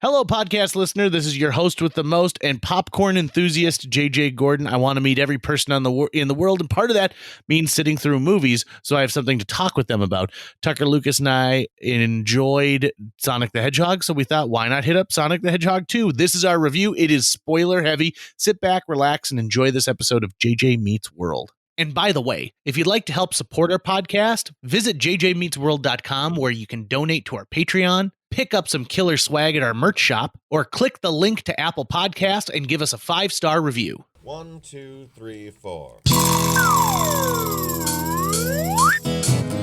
Hello, podcast listener. This is your host with the most and popcorn enthusiast, JJ Gordon. I want to meet every person in the world, and part of that means sitting through movies, so I have something to talk with them about. Tucker, Lucas, and I enjoyed Sonic the Hedgehog, so we thought, why not hit up Sonic the Hedgehog 2? This is our review. It is spoiler heavy. Sit back, relax, and enjoy this episode of JJ Meets World. And by the way, if you'd like to help support our podcast, visit jjmeetsworld.com, where you can donate to our Patreon, pick up some killer swag at our merch shop, or click the link to Apple Podcast and give us a 5-star review. 1, 2, 3, 4.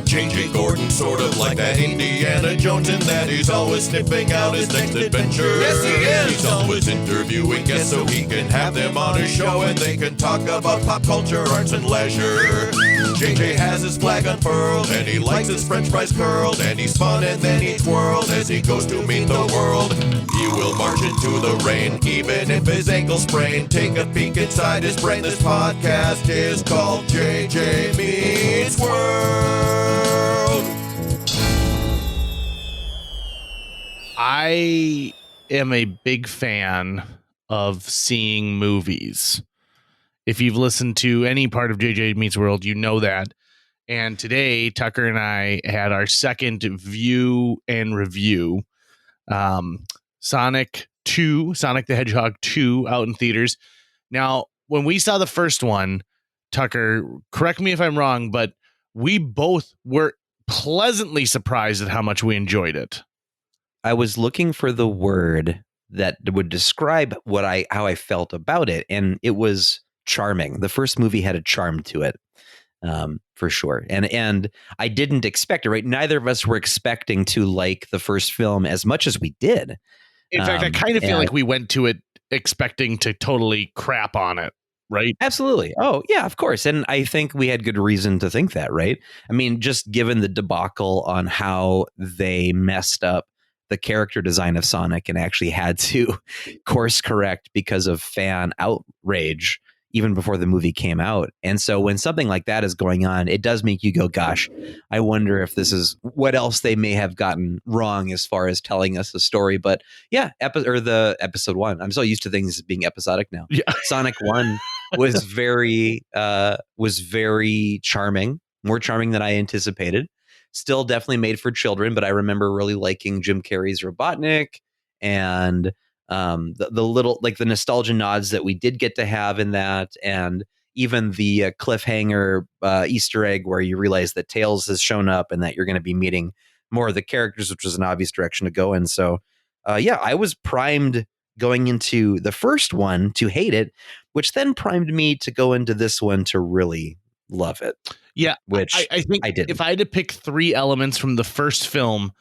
J.J. Gordon, sort of like that Indiana Jones, in that he's always sniffing out his next adventure. Yes, he is. He's always interviewing guests so he can have them on his show and they can talk about pop culture, arts, and leisure. J.J. has his flag unfurled and he likes his french fries curled, and he's fun and then he twirled as he goes to meet the world. He will march into the rain even if his ankle sprained. Take a peek inside his brain. This podcast is called J.J. Meets World. I am a big fan of seeing movies. If you've listened to any part of JJ Meets World, you know that. And today, Tucker and I had our second view and review. Sonic the Hedgehog 2 out in theaters. Now, when we saw the first one, Tucker, correct me if I'm wrong, but we both were pleasantly surprised at how much we enjoyed it. I was looking for the word that would describe how I felt about it, and it was charming. The first movie had a charm to it, for sure. And I didn't expect it, right? Neither of us were expecting to like the first film as much as we did. In fact, I kind of feel like we went to it expecting to totally crap on it, right? Absolutely. Oh, yeah, of course. And I think we had good reason to think that, right? I mean, just given the debacle on how they messed up the character design of Sonic and actually had to course correct because of fan outrage even before the movie came out. And so when something like that is going on, it does make you go, gosh, I wonder if this is what else they may have gotten wrong as far as telling us the story. But yeah, the episode 1. I'm so used to things being episodic now. Yeah. Sonic 1 was very charming, more charming than I anticipated. Still definitely made for children, but I remember really liking Jim Carrey's Robotnik and the little, like, the nostalgia nods that we did get to have in that, and even the cliffhanger Easter egg where you realize that Tails has shown up and that you're going to be meeting more of the characters, which was an obvious direction to go in. So yeah, I was primed going into the first one to hate it, which then primed me to go into this one to really love it. Yeah, which I think I did. If I had to pick 3 elements from the first film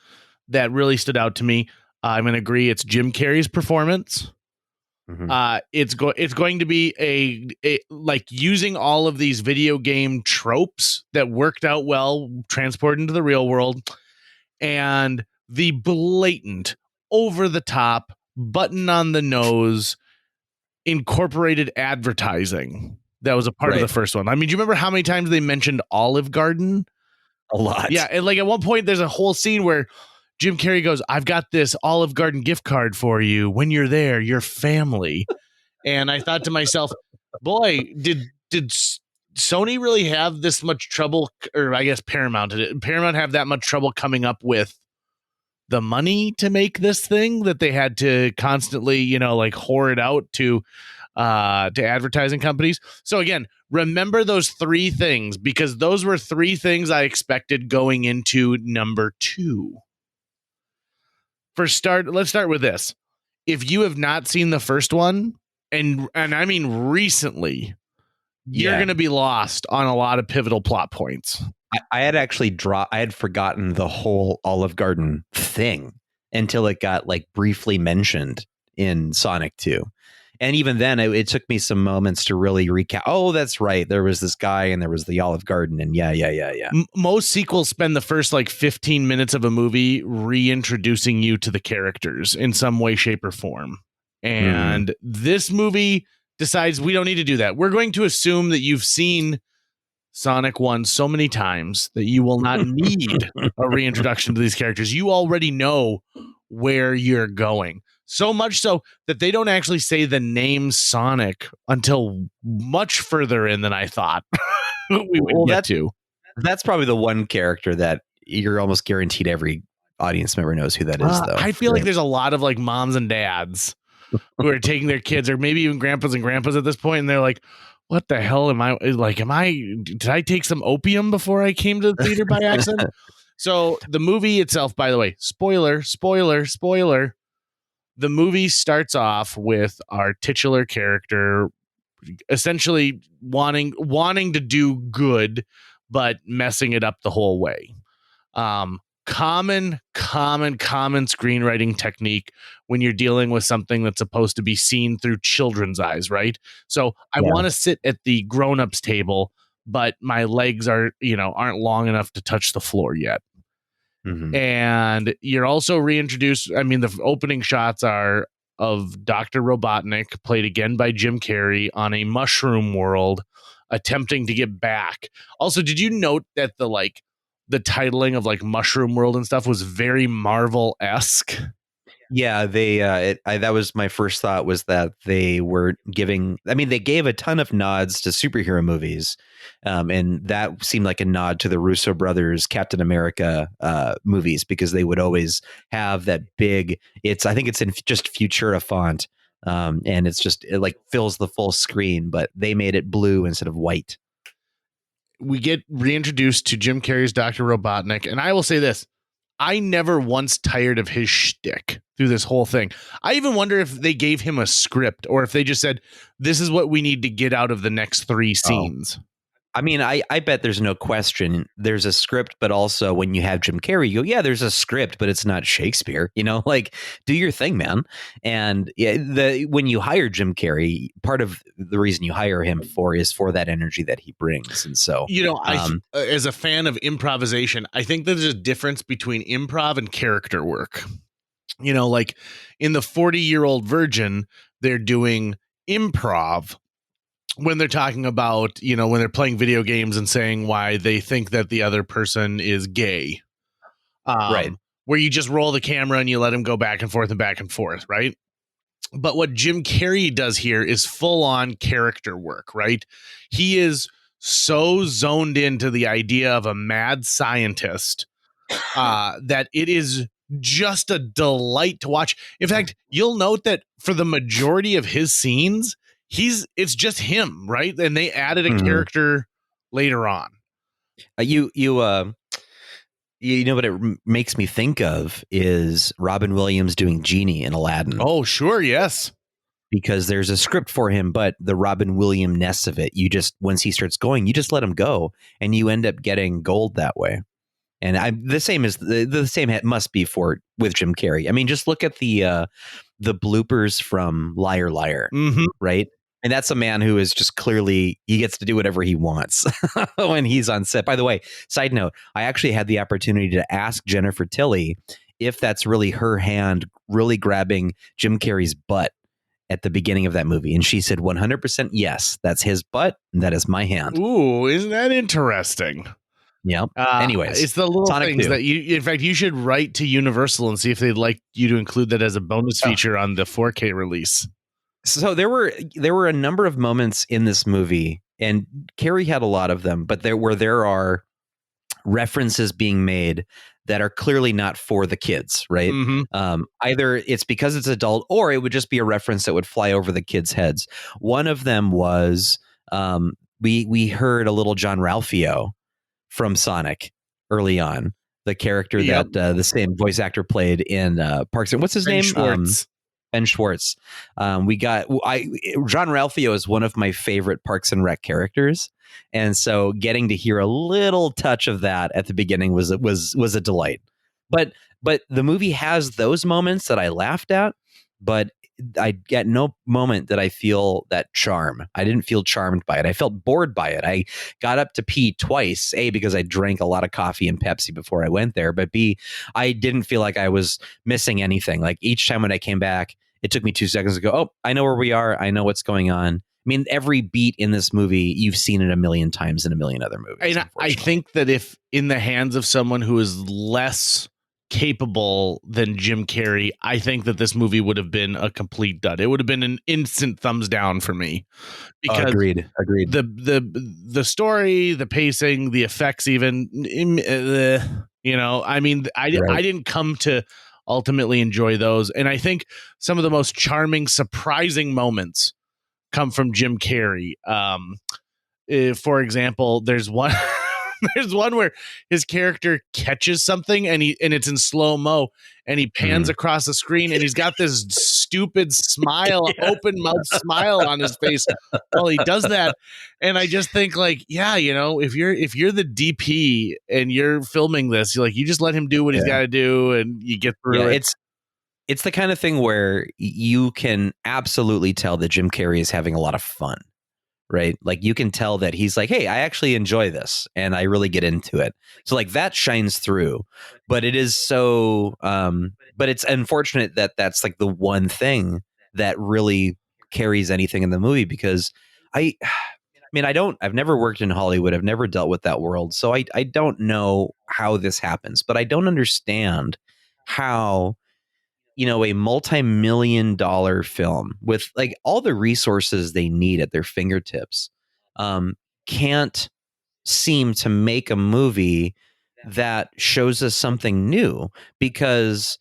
that really stood out to me, I'm going to agree it's Jim Carrey's performance. Mm-hmm. It's going to be a like using all of these video game tropes that worked out well, transported into the real world, and the blatant, over the top, button on the nose, incorporated advertising that was a part of the first one. I mean, do you remember how many times they mentioned Olive Garden? A lot. Yeah, and like at one point, there's a whole scene where Jim Carrey goes, "I've got this Olive Garden gift card for you. When you're there, your family." And I thought to myself, boy, did Sony really have this much trouble, or I guess Paramount have that much trouble coming up with the money to make this thing that they had to constantly, like whore it out to advertising companies. So again, remember those 3 things, because those were 3 things I expected going into number 2. Let's start with this. If you have not seen the first one, and I mean recently, you're going to be lost on a lot of pivotal plot points. I had actually I had forgotten the whole Olive Garden thing until it got like briefly mentioned in Sonic 2. And even then, it took me some moments to really recap. Oh, that's right. There was this guy and there was the Olive Garden. And yeah. Most sequels spend the first like 15 minutes of a movie reintroducing you to the characters in some way, shape, or form. And this movie decides we don't need to do that. We're going to assume that you've seen Sonic 1 so many times that you will not need a reintroduction to these characters. You already know where you're going. So much so that they don't actually say the name Sonic until much further in than I thought we would get to. That's probably the one character that you're almost guaranteed every audience member knows who that is, though. I feel like there's a lot of like moms and dads who are taking their kids, or maybe even grandpas and grandpas at this point, and they're like, what the hell did I take some opium before I came to the theater by accident? So the movie itself, by the way, spoiler, the movie starts off with our titular character essentially wanting to do good, but messing it up the whole way. Common screenwriting technique when you're dealing with something that's supposed to be seen through children's eyes, right? So I want to sit at the grown-ups table, but my legs aren't long enough to touch the floor yet. Mm-hmm. And you're also reintroduced. I mean, the opening shots are of Dr. Robotnik, played again by Jim Carrey, on a mushroom world, attempting to get back. Also, did you note that the titling of like Mushroom World and stuff was very Marvel-esque? Yeah, that was my first thought, was that they were they gave a ton of nods to superhero movies. And that seemed like a nod to the Russo brothers Captain America movies, because they would always have that big, I think it's in just Futura font. And it like fills the full screen, but they made it blue instead of white. We get reintroduced to Jim Carrey's Dr. Robotnik. And I will say this, I never once tired of his shtick through this whole thing. I even wonder if they gave him a script, or if they just said, this is what we need to get out of the next 3 scenes. I mean, I bet there's no question there's a script, but also when you have Jim Carrey, you go, yeah, there's a script, but it's not Shakespeare, like, do your thing, man. And when you hire Jim Carrey, part of the reason you hire him is for that energy that he brings. And so, as a fan of improvisation, I think there's a difference between improv and character work. Like in the 40-Year-Old Virgin, they're doing improv when they're talking about, when they're playing video games and saying why they think that the other person is gay. Right. Where you just roll the camera and you let him go back and forth, right? But what Jim Carrey does here is full on character work, right? He is so zoned into the idea of a mad scientist that it is just a delight to watch. In fact, you'll note that for the majority of his scenes, it's just him, right? And they added a character later on. You know what it makes me think of is Robin Williams doing Genie in Aladdin. Oh, sure, yes. Because there's a script for him, but the Robin Williams-ness of it, once he starts going, you just let him go, and you end up getting gold that way. And the same must be with Jim Carrey. I mean, just look at the bloopers from Liar Liar, right? And that's a man who is just clearly, he gets to do whatever he wants when he's on set. By the way, side note, I actually had the opportunity to ask Jennifer Tilly if that's really her hand really grabbing Jim Carrey's butt at the beginning of that movie. And she said 100% yes, that's his butt, and that is my hand. Ooh, isn't that interesting? Yeah. Anyways, it's the little Sonic things 2. that you should write to Universal and see if they'd like you to include that as a bonus feature on the 4K release. So there were a number of moments in this movie, and Carrey had a lot of them, but there are references being made that are clearly not for the kids, right? Either it's because it's adult, or it would just be a reference that would fly over the kids' heads. One of them was we heard a little John Ralphio from Sonic early on, the character that the same voice actor played in Parks and what's his name? Schwartz. Ben Schwartz. John Ralphio is one of my favorite Parks and Rec characters, and so getting to hear a little touch of that at the beginning was a delight. But the movie has those moments that I laughed at, but I at no moment did I feel that charm. I didn't feel charmed by it. I felt bored by it. I got up to pee twice, A, because I drank a lot of coffee and Pepsi before I went there, but B, I didn't feel like I was missing anything. Like each time when I came back, it took me 2 seconds to go, oh, I know where we are. I know what's going on. I mean, every beat in this movie, you've seen it a million times in a million other movies. And I think that if in the hands of someone who is less capable than Jim Carrey, I think that this movie would have been a complete dud. It would have been an instant thumbs down for me because Agreed. the story, the pacing, the effects, even I mean, I didn't come to ultimately enjoy those, and I think some of the most charming, surprising moments come from Jim Carrey. For example, there's one there's one where his character catches something and it's in slow mo and he pans across the screen and he's got this stupid smile, open mouth smile on his face while he does that. And I just think like, yeah, if you're the DP and you're filming this, you just let him do what he's got to do and you get through it. It's the kind of thing where you can absolutely tell that Jim Carrey is having a lot of fun. Right. Like you can tell that he's like, hey, I actually enjoy this and I really get into it. So like that shines through. But it is so but it's unfortunate that that's like the one thing that really carries anything in the movie, because I've never worked in Hollywood. I've never dealt with that world. So I don't know how this happens, but I don't understand how a multi-million-dollar film with like all the resources they need at their fingertips can't seem to make a movie that shows us something new, because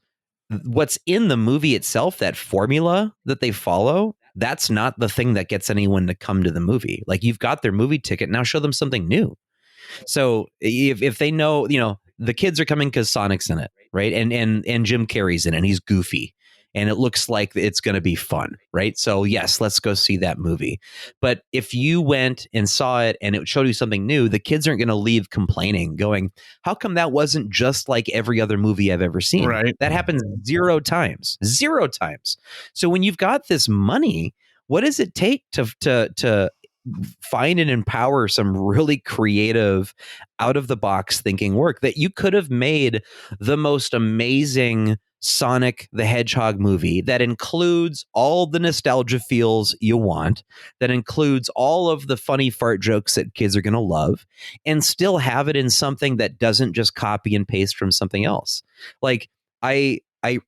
what's in the movie itself, that formula that they follow, that's not the thing that gets anyone to come to the movie. Like you've got their movie ticket, now show them something new. So if they know, the kids are coming because Sonic's in it, right? And Jim Carrey's in it, and he's goofy, and it looks like it's going to be fun, right? So yes, let's go see that movie. But if you went and saw it and it showed you something new, the kids aren't going to leave complaining, going, how come that wasn't just like every other movie I've ever seen? Right. That happens 0 times. So when you've got this money, what does it take to find and empower some really creative, out of the box thinking work that you could have made the most amazing Sonic the Hedgehog movie that includes all the nostalgia feels you want, that includes all of the funny fart jokes that kids are going to love, and still have it in something that doesn't just copy and paste from something else. Like I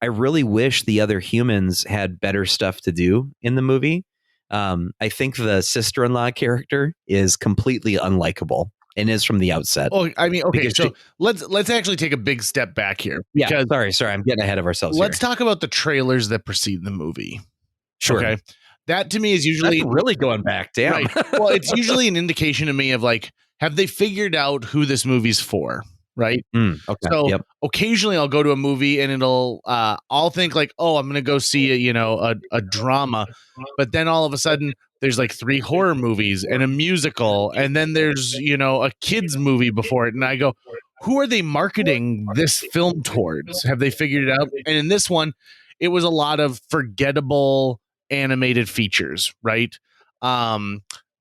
really wish the other humans had better stuff to do in the movie. I think the sister-in-law character is completely unlikable and is from the outset. Oh, I mean, okay, so let's actually take a big step back here. Yeah, sorry, I'm getting ahead of ourselves. Let's talk about the trailers that precede the movie. Sure. Okay. That to me is usually That's really going back. Damn. Right. Well, it's usually an indication to me of like, have they figured out who this movie's for? Right. Okay. So occasionally I'll go to a movie and I'll think like, oh, I'm going to go see a drama. But then all of a sudden there's like 3 horror movies and a musical. And then there's, a kid's movie before it. And I go, who are they marketing this film towards? Have they figured it out? And in this one, it was a lot of forgettable animated features. Right.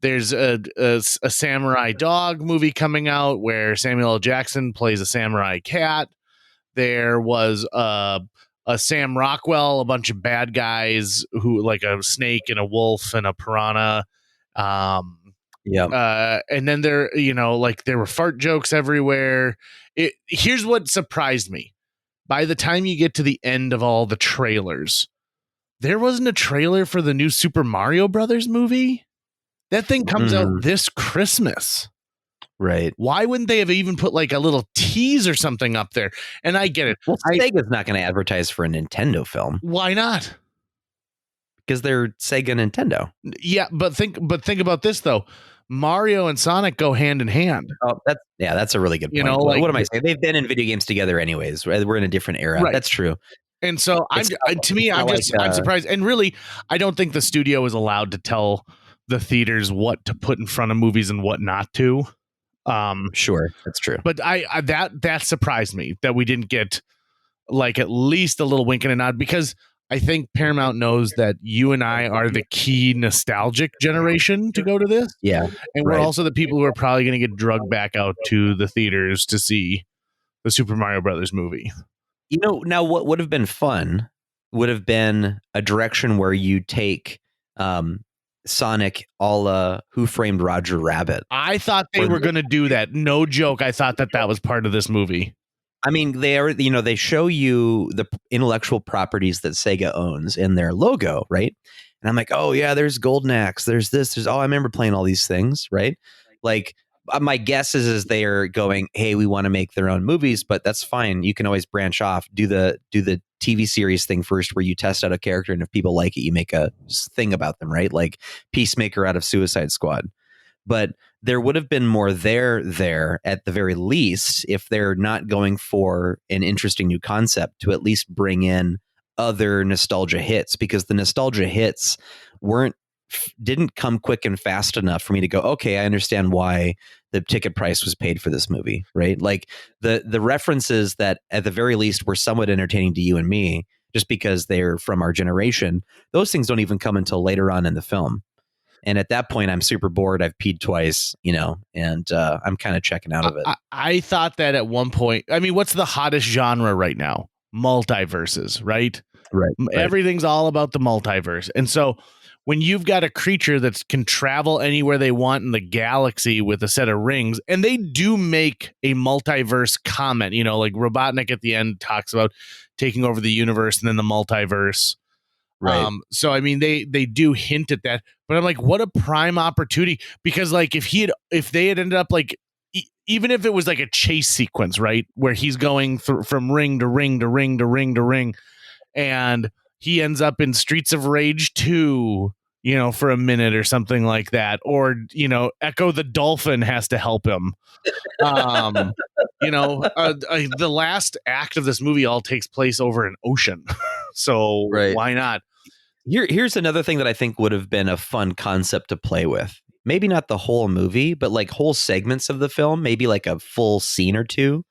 There's a samurai dog movie coming out where Samuel L. Jackson plays a samurai cat. There was a Sam Rockwell, a bunch of bad guys who like a snake and a wolf and a piranha. And then there were fart jokes everywhere. Here's what surprised me. By the time you get to the end of all the trailers, there wasn't a trailer for the new Super Mario Brothers movie. That thing comes out this Christmas. Right. Why wouldn't they have even put like a little tease or something up there? And I get it. Well, Sega's not going to advertise for a Nintendo film. Why not? Because they're Sega Nintendo. Yeah, but think about this though. Mario and Sonic go hand in hand. Oh, that's a really good point. What am I saying? They've been in video games together anyways. We're in a different era. Right. That's true. And so I'm surprised. And really, I don't think the studio is allowed to tell the theaters what to put in front of movies and what not to. Sure, that's true. But that surprised me that we didn't get like at least a little wink and a nod, because I think Paramount knows that you and I are the key nostalgic generation to go to this. Yeah. And we're also the people who are probably going to get drugged back out to the theaters to see the Super Mario Brothers movie. Now what would have been fun would have been a direction where you take Sonic a la Who Framed Roger Rabbit. I thought they were going to do that. No joke. I thought that was part of this movie. I mean, they show you the intellectual properties that Sega owns in their logo, right? And I'm like, oh yeah, there's Golden Axe, there's this, I remember playing all these things, right? Like, my guess is they're going, hey, we want to make their own movies, but that's fine. You can always branch off, do the TV series thing first, where you test out a character, and if people like it, you make a thing about them, right? Like Peacemaker out of Suicide Squad. But there would have been more there at the very least, if they're not going for an interesting new concept, to at least bring in other nostalgia hits, because the nostalgia hits didn't come quick and fast enough for me to go, okay, I understand why the ticket price was paid for this movie, right? Like the references that at the very least were somewhat entertaining to you and me, just because they're from our generation, those things don't even come until later on in the film. And at that point, I'm super bored. I've peed twice, and I'm kind of checking out of it. I thought that at one point. I mean, what's the hottest genre right now? Multiverses, right? Right. Everything's all about the multiverse. And so when you've got a creature that can travel anywhere they want in the galaxy with a set of rings, and they do make a multiverse comment, like Robotnik at the end talks about taking over the universe and then the multiverse. Right. So I mean, they do hint at that, but I'm like, what a prime opportunity, because like if they had ended up like, even if it was like a chase sequence, right, where he's going from ring to ring to ring to ring to ring, and he ends up in Streets of Rage 2, for a minute or something like that, or Echo the Dolphin has to help him. The last act of this movie all takes place over an ocean. So why not? Here's another thing that I think would have been a fun concept to play with. Maybe not the whole movie, but like whole segments of the film, maybe like a full scene or two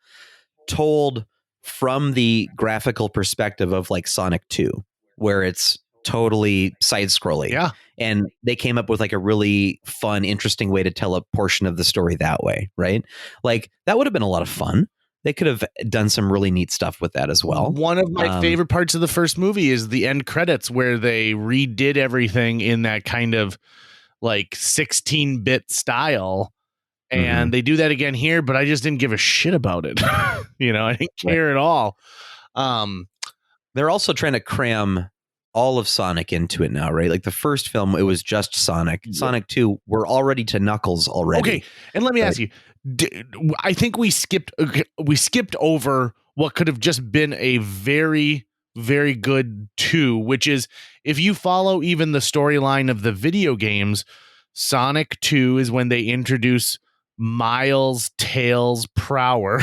told from the graphical perspective of like Sonic 2, where it's totally side-scrolling. Yeah. And they came up with like a really fun, interesting way to tell a portion of the story that way, right? Like that would have been a lot of fun. They could have done some really neat stuff with that as well. One of my favorite parts of the first movie is the end credits, where they redid everything in that kind of like 16-bit style. And they do that again here, but I just didn't give a shit about it. I didn't care at all. They're also trying to cram all of Sonic into it now, right? Like the first film, it was just Sonic. Yep. Sonic 2, we're already to Knuckles already. Okay, and let me ask you, I think we skipped over what could have just been a very, very good 2, which is, if you follow even the storyline of the video games, Sonic 2 is when they introduce Miles Tails Prower,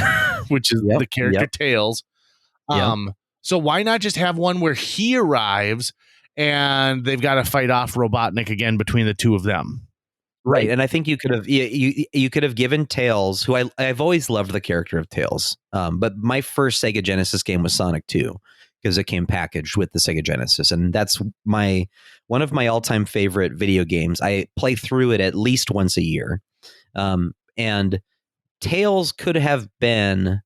which is the character Tails. So why not just have one where he arrives and they've got to fight off Robotnik again between the two of them? Right. And I think you could have you could have given Tails, who I've always loved the character of Tails. But my first Sega Genesis game was Sonic 2, because it came packaged with the Sega Genesis. And that's one of my all-time favorite video games. I play through it at least once a year. And Tails could have been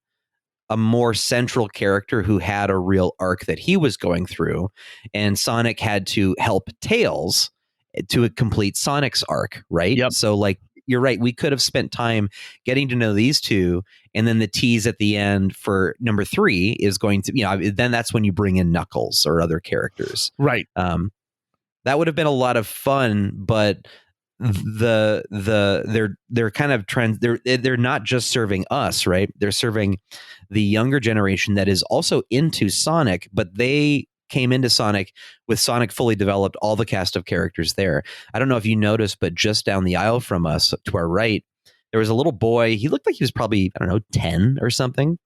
a more central character who had a real arc that he was going through, and Sonic had to help Tails to complete Sonic's arc, right? Yep. So like, you're right, we could have spent time getting to know these two, and then the tease at the end for number 3 is going to, then that's when you bring in Knuckles or other characters. Right. That would have been a lot of fun, but they're kind of trends. They're not just serving us, right? They're serving the younger generation that is also into Sonic, but they came into Sonic with Sonic fully developed, all the cast of characters there. I don't know if you noticed, but just down the aisle from us to our right, there was a little boy. He looked like he was probably, 10 or something,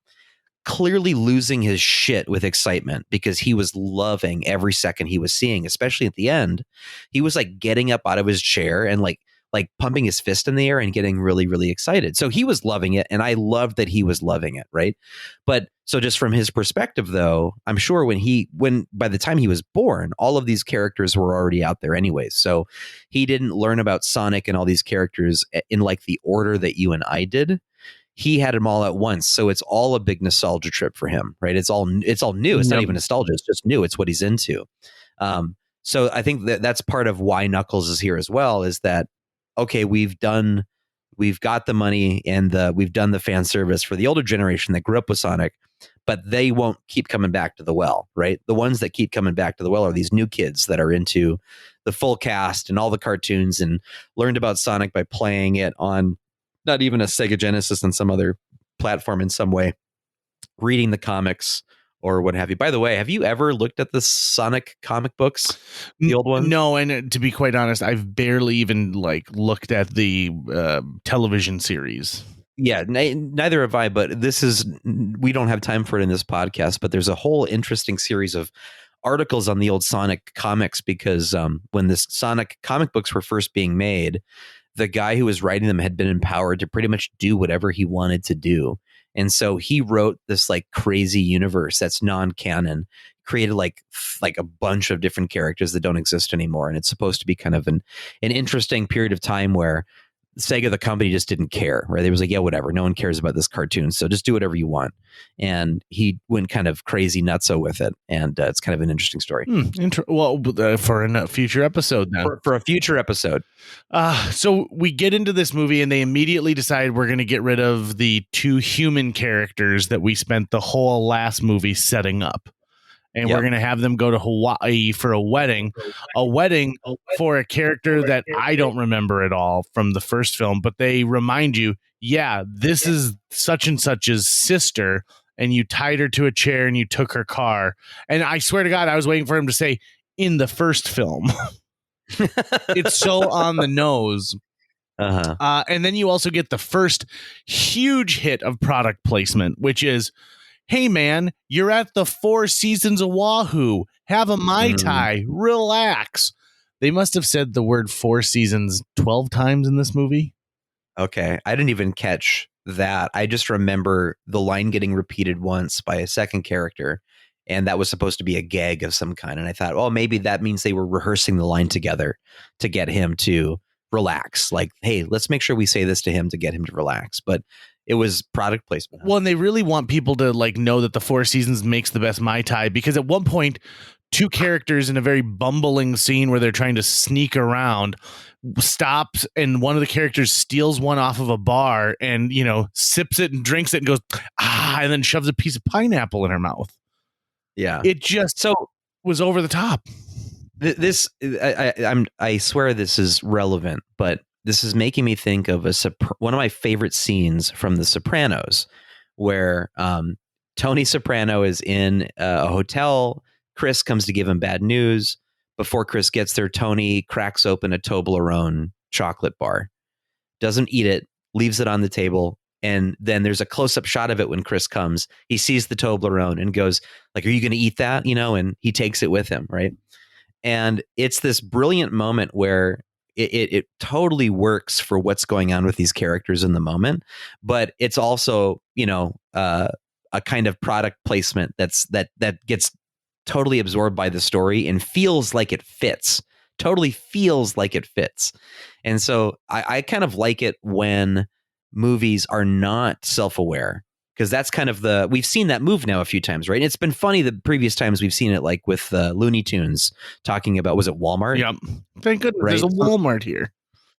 clearly losing his shit with excitement because he was loving every second he was seeing, especially at the end. He was like getting up out of his chair and like pumping his fist in the air and getting really, really excited. So he was loving it, and I loved that he was loving it, right? But so just from his perspective, though, I'm sure when by the time he was born, all of these characters were already out there anyways. So he didn't learn about Sonic and all these characters in like the order that you and I did. He had them all at once. So it's all a big nostalgia trip for him, right? It's all new. It's not even nostalgia. It's just new. It's what he's into. So I think that's part of why Knuckles is here as well, is that, okay, we've done we've got the money and we've done the fan service for the older generation that grew up with Sonic, but they won't keep coming back to the well, right? The ones that keep coming back to the well are these new kids that are into the full cast and all the cartoons and learned about Sonic by playing it on not even a Sega Genesis and some other platform in some way, reading the comics or what have you. By the way, have you ever looked at the Sonic comic books, the old ones? No, and to be quite honest, I've barely even looked at the television series. Yeah, neither have I, but we don't have time for it in this podcast, but there's a whole interesting series of articles on the old Sonic comics because when the Sonic comic books were first being made, the guy who was writing them had been empowered to pretty much do whatever he wanted to do. And so he wrote this crazy universe that's non-canon, created like a bunch of different characters that don't exist anymore. And it's supposed to be kind of an interesting period of time where Sega, the company, just didn't care, right? They was like, yeah, whatever. No one cares about this cartoon. So just do whatever you want. And he went kind of crazy nutso with it. And it's kind of an interesting story. For a future episode then. For a future episode. So we get into this movie and they immediately decide we're going to get rid of the two human characters that we spent the whole last movie setting up. And we're going to have them go to Hawaii for a wedding for a character that I don't remember at all from the first film. But they remind you, this is such and such's sister. And you tied her to a chair and you took her car. And I swear to God, I was waiting for him to say in the first film. It's so on the nose. And then you also get the first huge hit of product placement, which is, hey, man, you're at the Four Seasons of Wahoo. Have a Mai Tai. Relax. They must have said the word Four Seasons 12 times in this movie. Okay. I didn't even catch that. I just remember the line getting repeated once by a second character, and that was supposed to be a gag of some kind. And I thought, oh, maybe that means they were rehearsing the line together to get him to relax. Like, hey, let's make sure we say this to him to get him to relax. But it was product placement. Well, and they really want people to know that the Four Seasons makes the best Mai Tai, because at one point, two characters in a very bumbling scene where they're trying to sneak around stops, and one of the characters steals one off of a bar and, sips it and drinks it and goes, and then shoves a piece of pineapple in her mouth. Yeah. It just was over the top. I swear this is relevant, but this is making me think of one of my favorite scenes from The Sopranos, where Tony Soprano is in a hotel. Chris comes to give him bad news. Before Chris gets there, Tony cracks open a Toblerone chocolate bar, doesn't eat it, leaves it on the table. And then there's a close-up shot of it when Chris comes. He sees the Toblerone and goes, are you going to eat that? And he takes it with him, right? And it's this brilliant moment where it totally works for what's going on with these characters in the moment, but it's also, a kind of product placement that gets totally absorbed by the story and feels like it fits. Totally feels like it fits. And so I kind of like it when movies are not self-aware, because that's kind of we've seen that move now a few times, right? And it's been funny the previous times we've seen it, like with Looney Tunes talking about, was it Walmart? Yep. Thank goodness right? There's a Walmart here.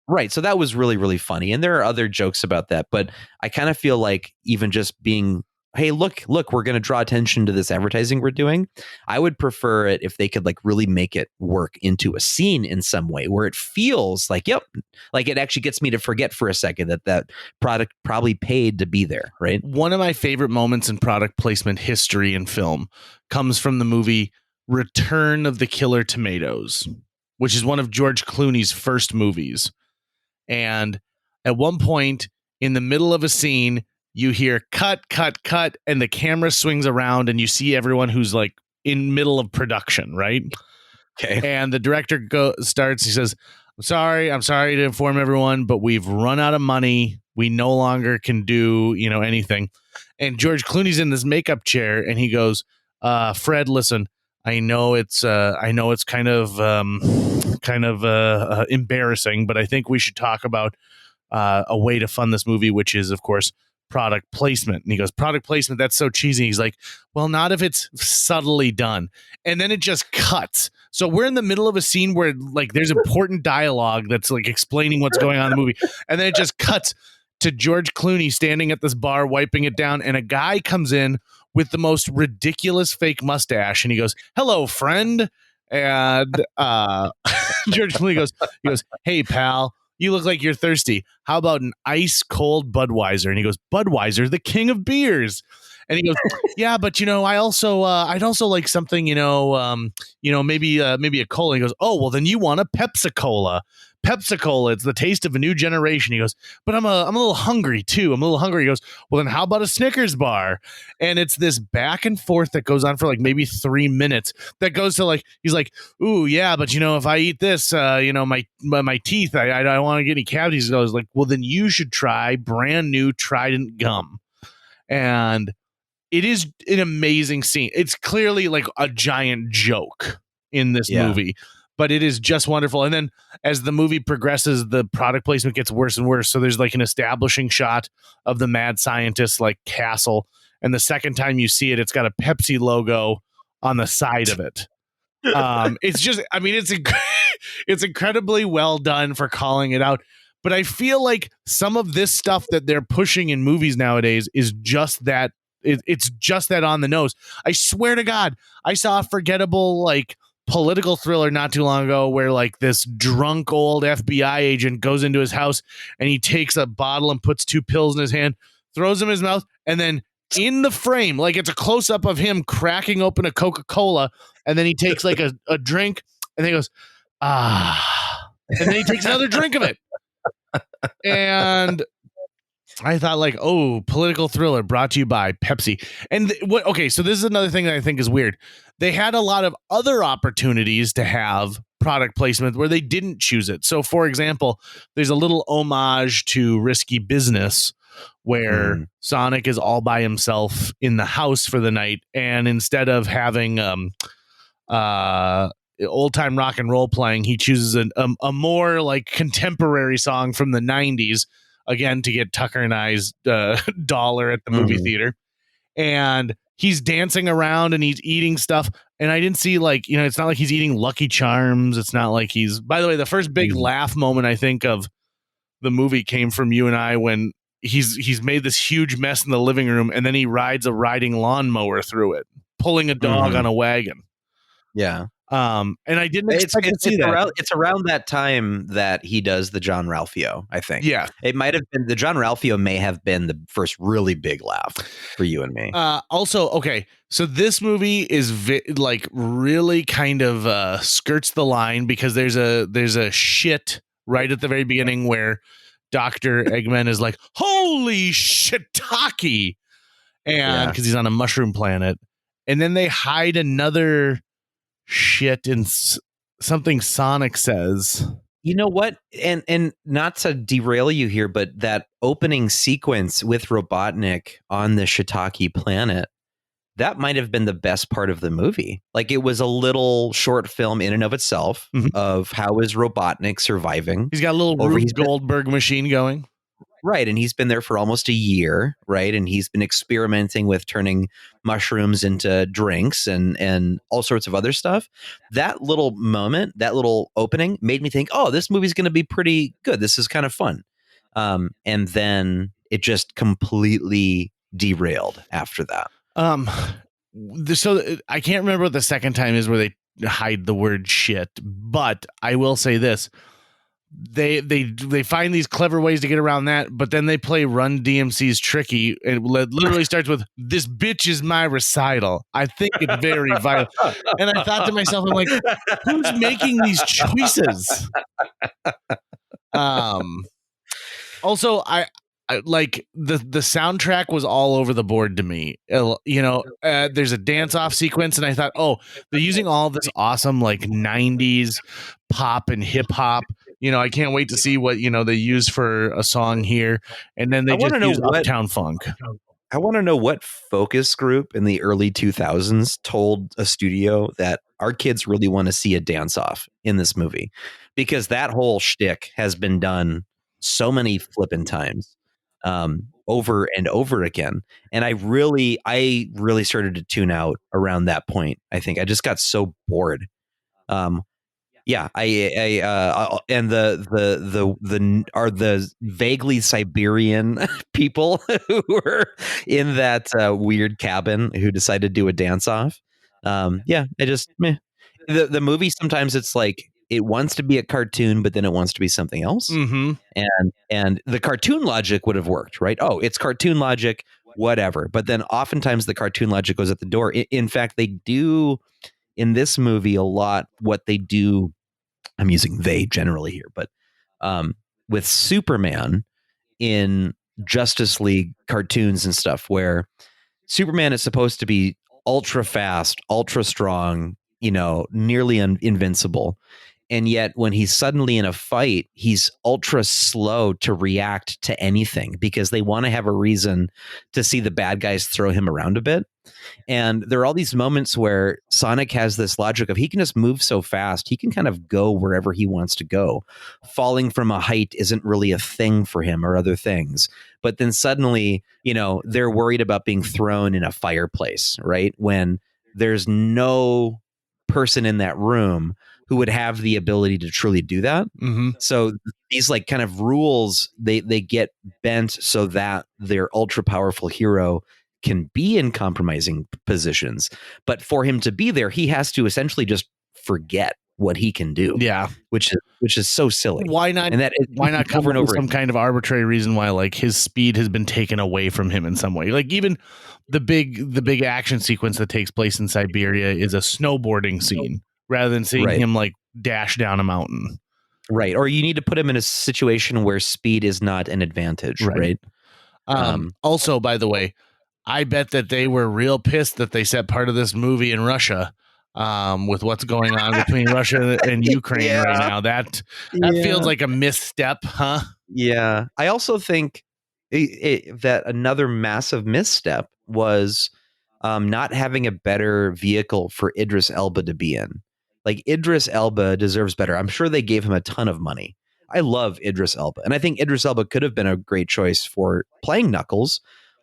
Right. So that was really, really funny. And there are other jokes about that, but I kind of feel like even just being, hey, look, we're going to draw attention to this advertising we're doing. I would prefer it if they could really make it work into a scene in some way where it feels like, it actually gets me to forget for a second that product probably paid to be there. Right. One of my favorite moments in product placement history in film comes from the movie Return of the Killer Tomatoes, which is one of George Clooney's first movies. And at one point in the middle of a scene, you hear cut, cut, cut, and the camera swings around and you see everyone who's in middle of production, right? Okay. And the director starts, he says, I'm sorry to inform everyone, but we've run out of money. We no longer can do, anything. And George Clooney's in this makeup chair and he goes, Fred, listen, I know it's kind of embarrassing, but I think we should talk about a way to fund this movie, which is, of course, product placement. And he goes, product placement, that's so cheesy. He's like, well, not if it's subtly done. And then it just cuts. So we're in the middle of a scene where like there's important dialogue that's like explaining what's going on in the movie. And then it just cuts to George Clooney standing at this bar, wiping it down. And a guy comes in with the most ridiculous fake mustache. And he goes, hello, friend. And George Clooney goes, hey, pal, you look like you're thirsty. How about an ice cold Budweiser? And he goes, Budweiser, the king of beers. And he goes, yeah, but I'd also like something, maybe a cola. He goes, oh, well, then you want a Pepsi-Cola. Pepsi-Cola, it's the taste of a new generation. He goes, but I'm a little hungry too. I'm a little hungry. He goes, well, then how about a Snickers bar? And it's this back and forth that goes on for like maybe 3 minutes. That goes to like, he's like, ooh, yeah, but if I eat this, my teeth, I don't want to get any cavities. And I was like, well, then you should try brand new Trident gum. And it is an amazing scene. It's clearly like a giant joke in this movie, but it is just wonderful. And then as the movie progresses, the product placement gets worse and worse. So there's like an establishing shot of the mad scientist like castle. And the second time you see it, it's got a Pepsi logo on the side of it. It's just, I mean, it's incredibly well done for calling it out. But I feel like some of this stuff that they're pushing in movies nowadays is just that. It's just that on the nose. I swear to God, I saw a forgettable like political thriller not too long ago where like this drunk old FBI agent goes into his house and he takes a bottle and puts 2 pills in his hand, throws them in his mouth, and then in the frame, like it's a close up of him cracking open a Coca-Cola, and then he takes like a drink, and then he goes, ah, and then he takes another drink of it. And I thought like, oh, political thriller brought to you by Pepsi. And okay, so this is another thing that I think is weird. They had a lot of other opportunities to have product placement where they didn't choose it. So for example, there's a little homage to Risky Business where Sonic is all by himself in the house for the night. And instead of having old time rock and roll playing, he chooses a more like contemporary song from the 90s. Again, to get Tucker and I's dollar at the movie theater. And he's dancing around and he's eating stuff. And I didn't see like, it's not like he's eating Lucky Charms. It's not like he's, by the way, the first big laugh moment I think of the movie came from you and I when he's made this huge mess in the living room and then he rides a riding lawnmower through it, pulling a dog on a wagon. Yeah. And I didn't expect to see that. It's around that time that he does the John Ralphio, I think. Yeah. It might have been the John Ralphio may have been the first really big laugh for you and me. Also, okay. So this movie is like really kind of skirts the line because there's a shit right at the very beginning where Dr. Eggman is like, holy shiitake. And because he's on a mushroom planet. And then they hide another shit in something Sonic says. You know what? And not to derail you here, but that opening sequence with Robotnik on the shiitake planet, that might have been the best part of the movie. Like it was a little short film in and of itself of how is Robotnik surviving. He's got a little Rube Goldberg machine going. Right. And he's been there for almost a year. Right. And he's been experimenting with turning mushrooms into drinks and all sorts of other stuff. That little moment, that little opening made me think, oh, this movie's going to be pretty good. This is kind of fun. And then it just completely derailed after that. So I can't remember what the second time is where they hide the word shit, but I will say this. They find these clever ways to get around that, but then they play Run DMC's Tricky. It literally starts with, this bitch is my recital. I think it's very violent. And I thought to myself, I'm like, who's making these choices? Also, I like the soundtrack was all over the board to me. There's a dance off sequence and I thought, oh, they're using all this awesome like 90s pop and hip hop. I can't wait to see what, they use for a song here. And then they just use Uptown Funk. I want to know what focus group in the early 2000s told a studio that our kids really want to see a dance off in this movie, because that whole shtick has been done so many flippin' times. over and over again. And I really started to tune out around that point. I think I just got so bored. Yeah, and the vaguely Siberian people who were in that weird cabin who decided to do a dance off. Yeah, I just meh. The movie sometimes it's like it wants to be a cartoon, but then it wants to be something else. Mm-hmm. And the cartoon logic would have worked, right? Oh, it's cartoon logic, whatever. But then oftentimes the cartoon logic goes at the door. In fact, they do in this movie a lot what they do. I'm using they generally here, but with Superman in Justice League cartoons and stuff, where Superman is supposed to be ultra fast, ultra strong, nearly invincible. And yet when he's suddenly in a fight, he's ultra slow to react to anything because they want to have a reason to see the bad guys throw him around a bit. And there are all these moments where Sonic has this logic of he can just move so fast. He can kind of go wherever he wants to go. Falling from a height isn't really a thing for him or other things. But then suddenly, they're worried about being thrown in a fireplace, right? When there's no person in that room who would have the ability to truly do that. Mm-hmm. So these like kind of rules, they get bent so that their ultra powerful hero can be in compromising positions. But for him to be there, he has to essentially just forget what he can do. Yeah. Which is so silly. Why not? And why not come over and up with over some kind of arbitrary reason why like his speed has been taken away from him in some way? Like even the big action sequence that takes place in Siberia is a snowboarding scene rather than seeing Right. him like dash down a mountain. Right. Or you need to put him in a situation where speed is not an advantage. Right. Also, by the way, I bet that they were real pissed that they set part of this movie in Russia. With what's going on between Russia and Ukraine right now, that feels like a misstep, huh? Yeah, I also think that another massive misstep was not having a better vehicle for Idris Elba to be in. Like Idris Elba deserves better. I'm sure they gave him a ton of money. I love Idris Elba, and I think Idris Elba could have been a great choice for playing Knuckles,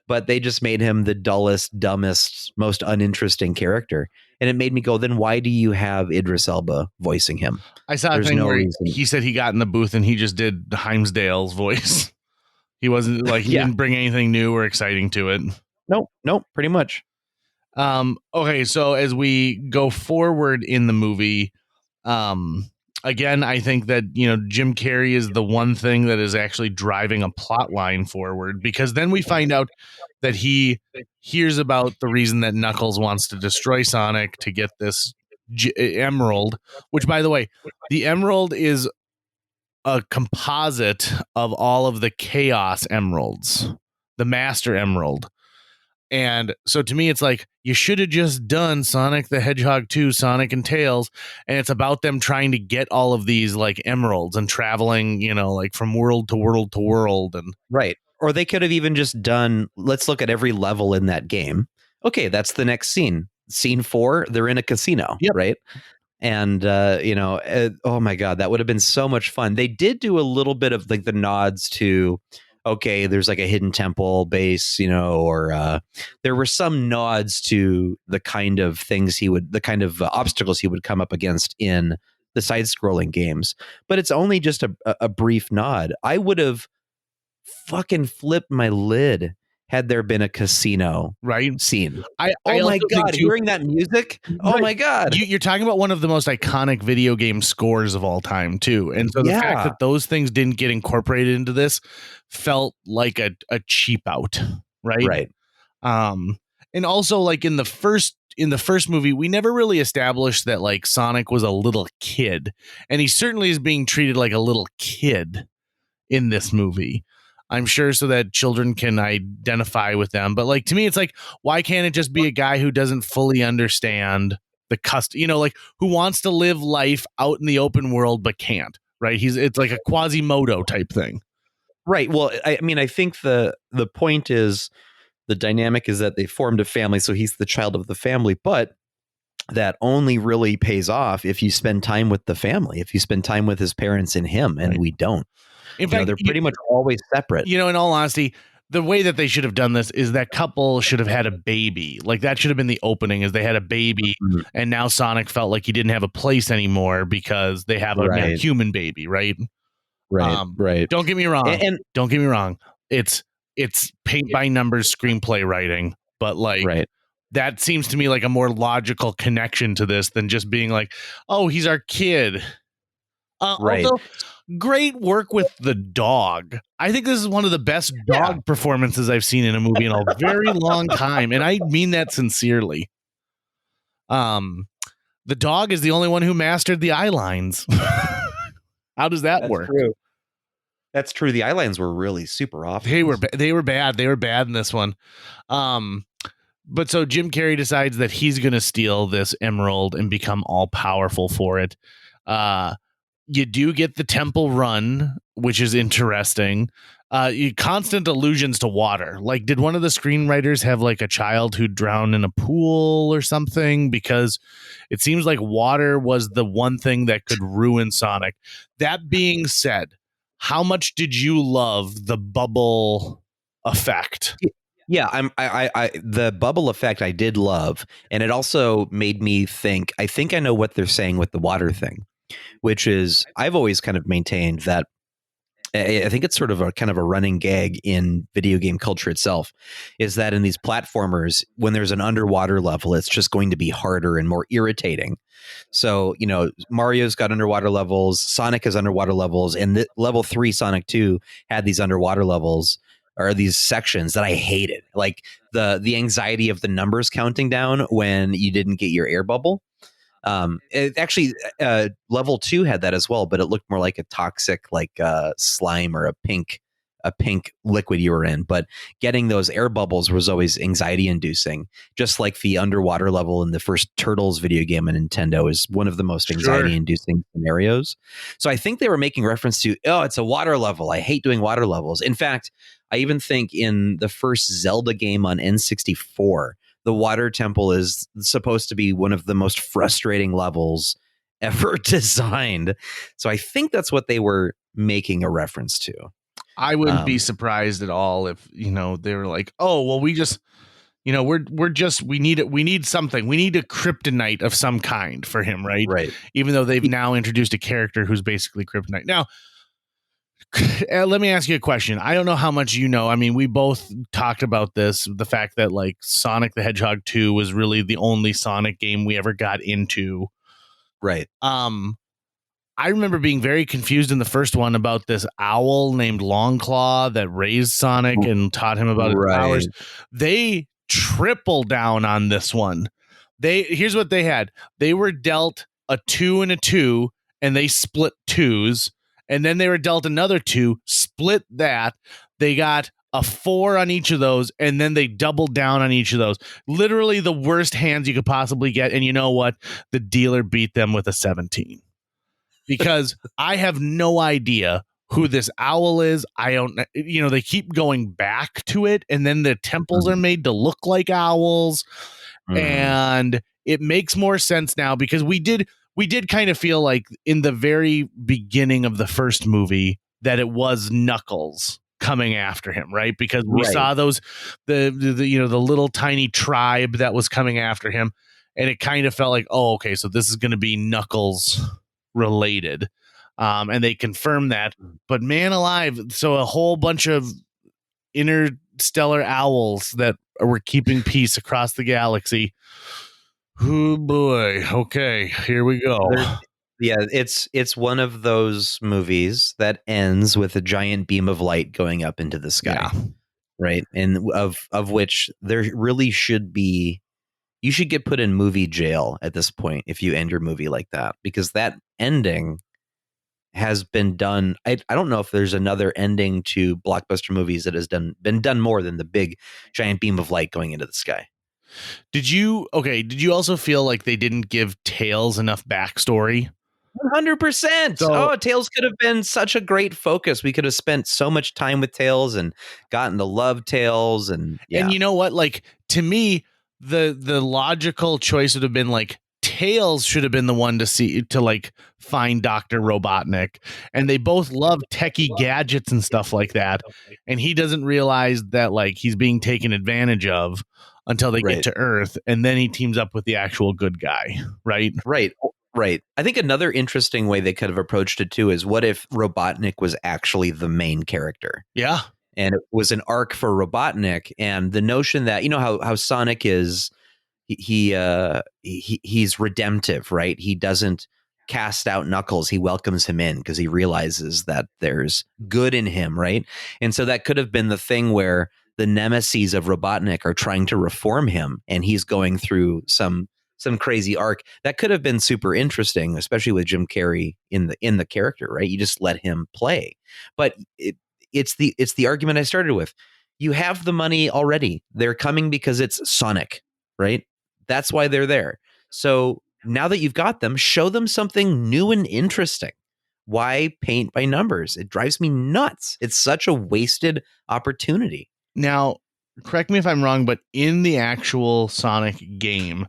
but they just made him the dullest, dumbest, most uninteresting character. And it made me go, then why do you have Idris Elba voicing him? I saw a thing where he said he got in the booth and he just did Heimsdale's voice. He wasn't like, he didn't bring anything new or exciting to it. Nope, pretty much. Okay, so as we go forward in the movie, again, I think that, Jim Carrey is the one thing that is actually driving a plot line forward, because then we find out that he hears about the reason that Knuckles wants to destroy Sonic to get this emerald, which, by the way, the emerald is a composite of all of the Chaos Emeralds, the Master Emerald. And so to me, it's like, you should have just done Sonic the Hedgehog 2, Sonic and Tails. And it's about them trying to get all of these like emeralds and traveling, like from world to world to world. And right. Or they could have even just done, let's look at every level in that game. Okay, that's the next scene. Scene 4, they're in a casino, right? And, oh my God, that would have been so much fun. They did do a little bit of like the nods to, okay, there's like a hidden temple base, or there were some nods to the kind of things the kind of obstacles he would come up against in the side-scrolling games. But it's only just a brief nod. I would have fucking flipped my lid had there been a casino scene. Oh my God, hearing that music. Oh my God. You're talking about one of the most iconic video game scores of all time too. And so the fact that those things didn't get incorporated into this felt like a cheap out. Right. And also like in the first movie, we never really established that like Sonic was a little kid, and he certainly is being treated like a little kid in this movie. I'm sure so that children can identify with them. But like, to me, it's like, why can't it just be a guy who doesn't fully understand the custom, like who wants to live life out in the open world, but can't, right? It's like a Quasimodo type thing. Right. Well, I mean, I think the point is, the dynamic is that they formed a family. So he's the child of the family, but that only really pays off if you spend time with the family, if you spend time with his parents and him, and we don't. In fact, they're pretty much always separate. In all honesty, the way that they should have done this is that couple should have had a baby. Like that should have been the opening, is they had a baby, and now Sonic felt like he didn't have a place anymore because they have a human baby, right? Right. Don't get me wrong. And don't get me wrong. It's paint by numbers screenplay writing, but like that seems to me like a more logical connection to this than just being like, oh, he's our kid. Also, great work with the dog. I think this is one of the best dog performances I've seen in a movie in a very long time, and I mean that sincerely. The dog is the only one who mastered the eye lines. How does that work? True. That's true. The eye lines were really super off. They were bad. They were bad in this one. But so Jim Carrey decides that he's going to steal this emerald and become all powerful for it. You do get the temple run, which is interesting. Constant allusions to water. Like, did one of the screenwriters have like a child who drowned in a pool or something? Because it seems like water was the one thing that could ruin Sonic. That being said, how much did you love the bubble effect? Yeah, I the bubble effect I did love, and it also made me think. I think I know what they're saying with the water thing, which is I've always kind of maintained that. I think it's sort of a kind of a running gag in video game culture itself, is that in these platformers, when there's an underwater level, it's just going to be harder and more irritating. So, you know, Mario's got underwater levels, Sonic has underwater levels, and level 3 Sonic 2 had these underwater levels or these sections that I hated. Like the anxiety of the numbers counting down when you didn't get your air bubble. It actually level 2 had that as well, but it looked more like a toxic slime or a pink liquid you were in. But getting those air bubbles was always anxiety inducing, just like the underwater level in the first Turtles video game on Nintendo is one of the most anxiety inducing scenarios. So I think they were making reference to, oh, it's a water level, I hate doing water levels. In fact, I even think in the first Zelda game on N64, the water temple is supposed to be one of the most frustrating levels ever designed. So I think that's what they were making a reference to. I wouldn't be surprised at all if, you know, they were like, oh, well, we just, you know, we need something. We need a kryptonite of some kind for him, right? Right. Even though they've now introduced a character who's basically kryptonite. Now, let me ask you a question. I don't know how much you know. I mean, we both talked about this, the fact that like Sonic the Hedgehog 2 was really the only Sonic game we ever got into. Right. I remember being very confused in the first one about this owl named Longclaw that raised Sonic and taught him about his powers. They triple down on this one. Here's what they had. They were dealt a 2 and a 2, and they split 2s. And then they were dealt another 2, split that. They got a 4 on each of those, and then they doubled down on each of those. Literally the worst hands you could possibly get. And you know what? The dealer beat them with a 17. Because I have no idea who this owl is. I don't, you know, they keep going back to it, and then the temples are made to look like owls. And it makes more sense now because we did kind of feel like in the very beginning of the first movie that it was Knuckles coming after him, right? Because we saw those, the little tiny tribe that was coming after him, and it kind of felt like, oh, okay, so this is going to be Knuckles related. And they confirmed that, but man alive, so a whole bunch of interstellar owls that were keeping peace across the galaxy. Oh boy. Okay, here we go. Yeah, it's one of those movies that ends with a giant beam of light going up into the sky. Yeah. Right. And of which there really should be, you should get put in movie jail at this point if you end your movie like that, because that ending has been done. I don't know if there's another ending to blockbuster movies that has been done more than the big giant beam of light going into the sky. Did you also feel like they didn't give Tails enough backstory? 100%. Tails could have been such a great focus. We could have spent so much time with Tails and gotten to love Tails. And you know what? Like, to me, the logical choice would have been like Tails should have been the one to like find Dr. Robotnik, and they both love techie gadgets and stuff like that, and he doesn't realize that like he's being taken advantage of until they get to Earth, and then he teams up with the actual good guy, right? Right. I think another interesting way they could have approached it too is what if Robotnik was actually the main character? Yeah. And it was an arc for Robotnik, and the notion that, you know, how Sonic is, he's redemptive, right? He doesn't cast out Knuckles. He welcomes him in because he realizes that there's good in him, right? And so that could have been the thing where the nemesis of Robotnik are trying to reform him, and he's going through some crazy arc. That could have been super interesting, especially with Jim Carrey in the character, right? You just let him play. But it's the argument I started with. You have the money already. They're coming because it's Sonic, right? That's why they're there. So now that you've got them, show them something new and interesting. Why paint by numbers? It drives me nuts. It's such a wasted opportunity. Now, correct me if I'm wrong, but in the actual Sonic game,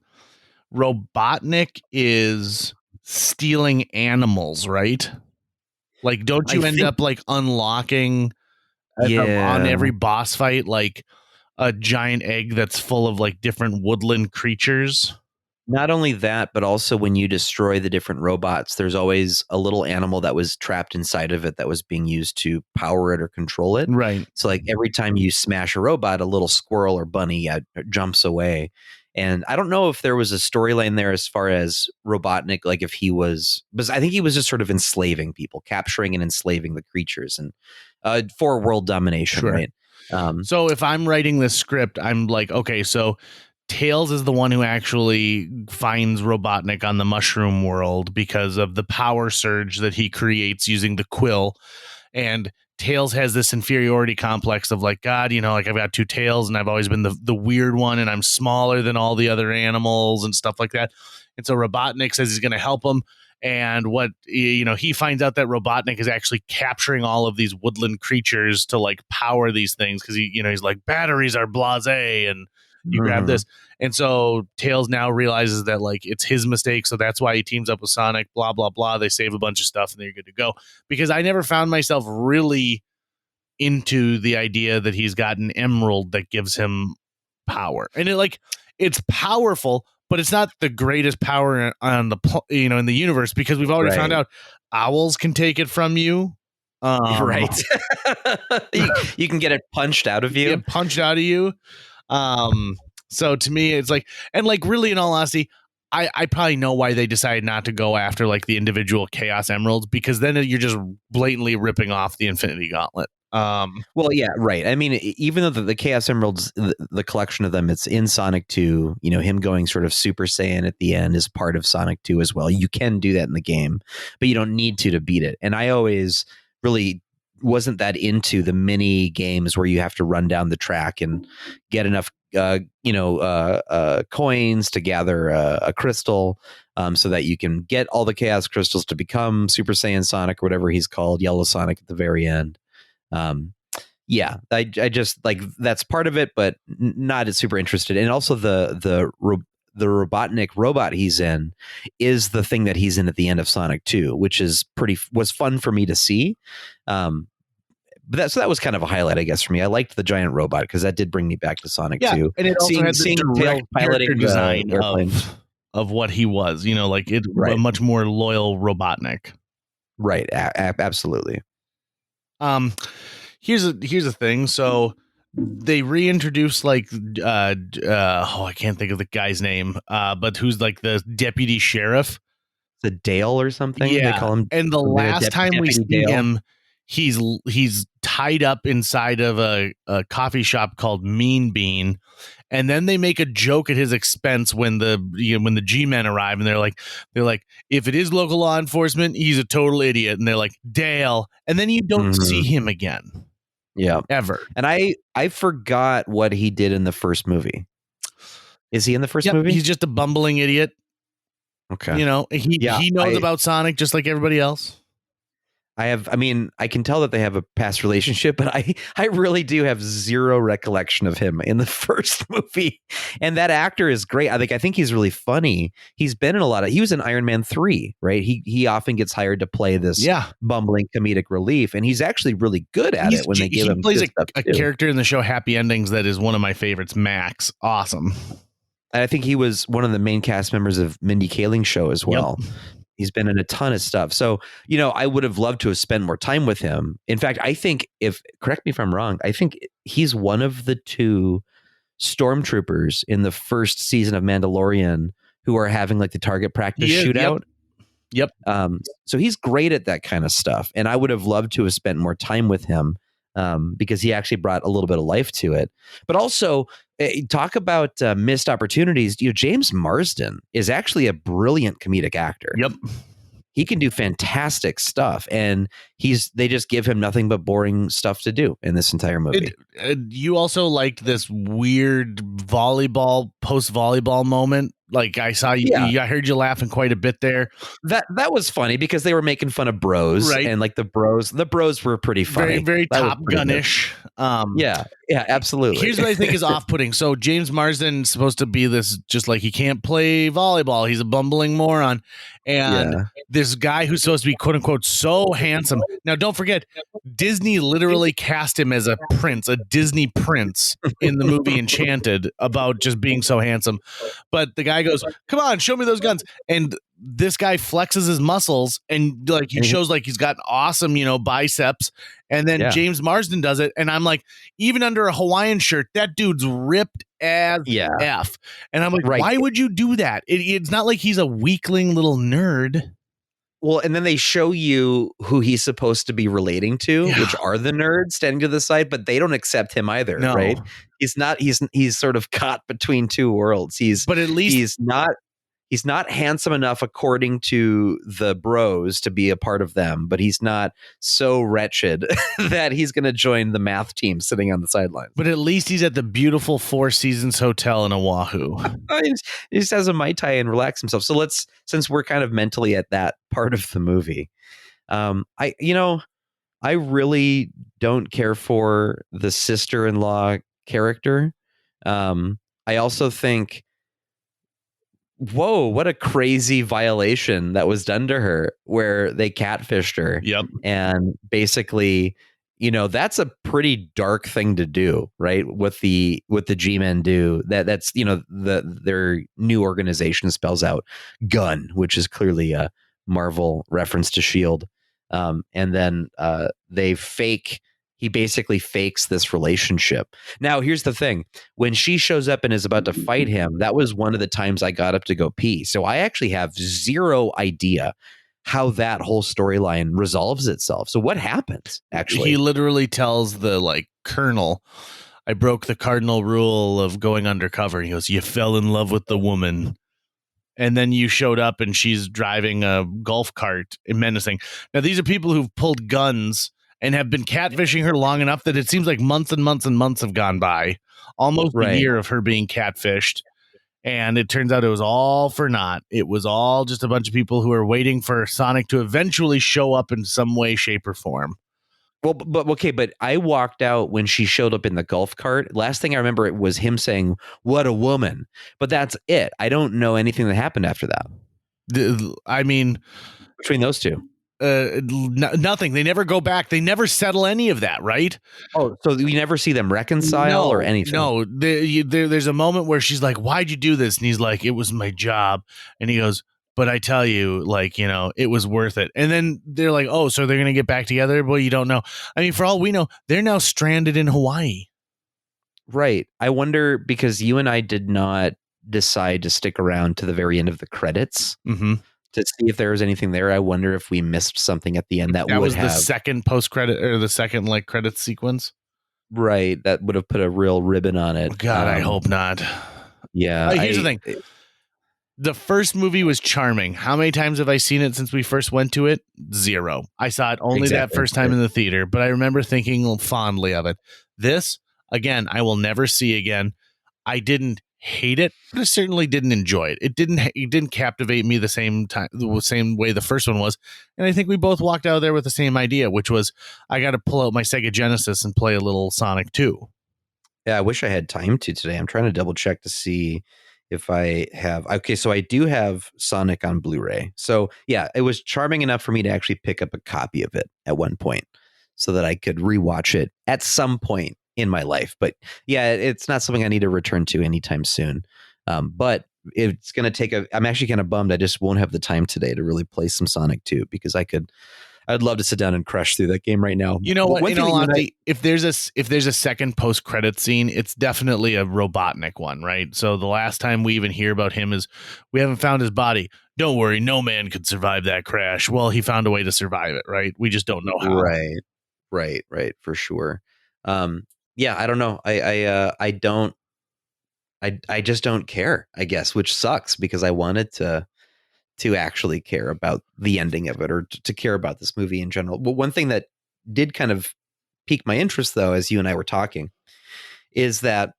Robotnik is stealing animals, right? Like, don't you end up like unlocking on every boss fight like a giant egg that's full of like different woodland creatures? Not only that, but also when you destroy the different robots, there's always a little animal that was trapped inside of it that was being used to power it or control it. Right. So like every time you smash a robot, a little squirrel or bunny jumps away. And I don't know if there was a storyline there as far as Robotnik, like if he was, because I think he was just sort of enslaving people, capturing and enslaving the creatures, and for world domination, right? So if I'm writing this script, I'm like, okay, so Tails is the one who actually finds Robotnik on the mushroom world because of the power surge that he creates using the quill. And Tails has this inferiority complex of like, God, you know, like I've got two tails and I've always been the weird one and I'm smaller than all the other animals and stuff like that. And so Robotnik says he's going to help him. And what, you know, he finds out that Robotnik is actually capturing all of these woodland creatures to like power these things because he's like, batteries are blasé and you grab this. And so Tails now realizes that like it's his mistake. So that's why he teams up with Sonic, blah, blah, blah. They save a bunch of stuff and they're good to go. Because I never found myself really into the idea that he's got an emerald that gives him power. And it's powerful, but it's not the greatest power on in the universe, because we've already found out owls can take it from you. Right. you can get it punched out of you. Get punched out of you. So to me, it's like, and like really in all honesty, I probably know why they decided not to go after like the individual Chaos Emeralds, because then you're just blatantly ripping off the Infinity Gauntlet. Well, yeah, right. I mean, even though the Chaos Emeralds, the collection of them, it's in Sonic 2, you know, him going sort of Super Saiyan at the end is part of Sonic 2 as well. You can do that in the game, but you don't need to beat it. And I always really wasn't that into the mini games where you have to run down the track and get enough coins to gather a crystal so that you can get all the Chaos Crystals to become Super Saiyan Sonic or whatever he's called, Yellow Sonic at the very end. I just like that's part of it, but not as super interested. And also the Robotnik robot he's in is the thing that he's in at the end of Sonic 2, which was fun for me to see. But that was kind of a highlight, I guess, for me. I liked the giant robot because that did bring me back to Sonic 2. And it also had the direct piloting design of what he was, like it a much more loyal Robotnik. Right. Absolutely. Here's a thing. So they reintroduced I can't think of the guy's name, but who's like the deputy sheriff. The Dale or something. Yeah. They call him. And the last time we see Dale. him, he's tied up inside of a coffee shop called Mean Bean. And then they make a joke at his expense when the G-men arrive, and they're like, if it is local law enforcement, he's a total idiot. And they're like, Dale. And then you don't see him again. Yeah. Ever. And I forgot what he did in the first movie. Is he in the first movie? He's just a bumbling idiot. Okay. He knows about Sonic just like everybody else. I can tell that they have a past relationship, but I really do have zero recollection of him in the first movie. And that actor is great. I think he's really funny. He's been in he was in Iron Man 3, right? He often gets hired to play this bumbling comedic relief, and he's actually really good at it when they give him. He plays a character in the show Happy Endings that is one of my favorites, Max. Awesome. And I think he was one of the main cast members of Mindy Kaling's show as well. Yep. He's been in a ton of stuff. So, I would have loved to have spent more time with him. In fact, I think correct me if I'm wrong, I think he's one of the 2 stormtroopers in the first season of Mandalorian who are having like the target practice shootout. Yep. So he's great at that kind of stuff. And I would have loved to have spent more time with him because he actually brought a little bit of life to it. But also, talk about missed opportunities. James Marsden is actually a brilliant comedic actor. Yep. He can do fantastic stuff, and they just give him nothing but boring stuff to do in this entire movie. You also liked this weird post-volleyball moment. Like I saw you, I heard you laughing quite a bit there. That was funny because they were making fun of bros, right? And like the bros were pretty funny, very Top Gun-ish. Yeah, absolutely. Here's what I think is off-putting. So James Marsden's supposed to be this, just like he can't play volleyball. He's a bumbling moron. And this guy who's supposed to be quote unquote so handsome. Now, don't forget, Disney literally cast him as a Disney prince in the movie Enchanted about just being so handsome. But the guy goes, "Come on, show me those guns." And this guy flexes his muscles and like he shows like he's got awesome, biceps. And then James Marsden does it. And I'm like, even under a Hawaiian shirt, that dude's ripped as F. And I'm like, why would you do that? It's not like he's a weakling little nerd. Well, and then they show you who he's supposed to be relating to, which are the nerds standing to the side, but they don't accept him either, right? He's sort of caught between 2 worlds. But at least he's not handsome enough according to the bros to be a part of them, but he's not so wretched that he's going to join the math team sitting on the sidelines. But at least he's at the beautiful Four Seasons Hotel in Oahu. He just has a Mai Tai and relax himself. So since we're kind of mentally at that part of the movie, I really don't care for the sister-in-law character. I also think, whoa, what a crazy violation that was done to her where they catfished her. Yep. And basically, that's a pretty dark thing to do, right? What the G-Men do. That's their new organization spells out gun, which is clearly a Marvel reference to S.H.I.E.L.D. And then he basically fakes this relationship. Now, here's the thing. When she shows up and is about to fight him, that was one of the times I got up to go pee. So I actually have zero idea how that whole storyline resolves itself. So what happens, actually? He literally tells the colonel, "I broke the cardinal rule of going undercover." He goes, "You fell in love with the woman." And then you showed up and she's driving a golf cart and menacing. Now, these are people who've pulled guns and have been catfishing her long enough that it seems like months and months and months have gone by. Almost a year of her being catfished. And it turns out it was all for naught. It was all just a bunch of people who are waiting for Sonic to eventually show up in some way, shape, or form. Well, but I walked out when she showed up in the golf cart. Last thing I remember it was him saying, "What a woman." But that's it. I don't know anything that happened after that. Between those two. Nothing. They never go back. They never settle any of that, right? Oh, so we never see them reconcile or anything? No, there's a moment where she's like, "Why'd you do this?" And he's like, "It was my job." And he goes, "But I tell you, it was worth it." And then they're like, "Oh, so they're going to get back together?" Well, you don't know. I mean, for all we know, they're now stranded in Hawaii. Right. I wonder, because you and I did not decide to stick around to the very end of the credits. Mm-hmm. To see if there was anything there. I wonder if we missed something at the end that would was have the second post-credit or the second credits sequence. Right. That would have put a real ribbon on it. God, I hope not. Yeah. Here's the thing. The first movie was charming. How many times have I seen it since we first went to it? 0. I saw it only that first time in the theater, but I remember thinking fondly of it. This, again, I will never see again. I didn't hate it, but I certainly didn't enjoy it. It didn't captivate me the same way the first one was. And I think we both walked out of there with the same idea, which was I got to pull out my Sega Genesis and play a little Sonic 2. Yeah, I wish I had time to today. I'm trying to double check to see if I have. Okay, so I do have Sonic on Blu-ray. So yeah, it was charming enough for me to actually pick up a copy of it at one point so that I could rewatch it at some point in my life. But yeah, it's not something I need to return to anytime soon. But it's going to take I'm actually kind of bummed I just won't have the time today to really play some Sonic 2 because I'd love to sit down and crush through that game right now. You know what? In all honesty, if there's a second post-credit scene, it's definitely a Robotnik one, right? So the last time we even hear about him is we haven't found his body. Don't worry, no man could survive that crash. Well, he found a way to survive it, right? We just don't know how. Right, for sure. Yeah, I don't know. I just don't care, I guess, which sucks because I wanted to actually care about the ending of it or to care about this movie in general. But one thing that did kind of pique my interest, though, as you and I were talking, is that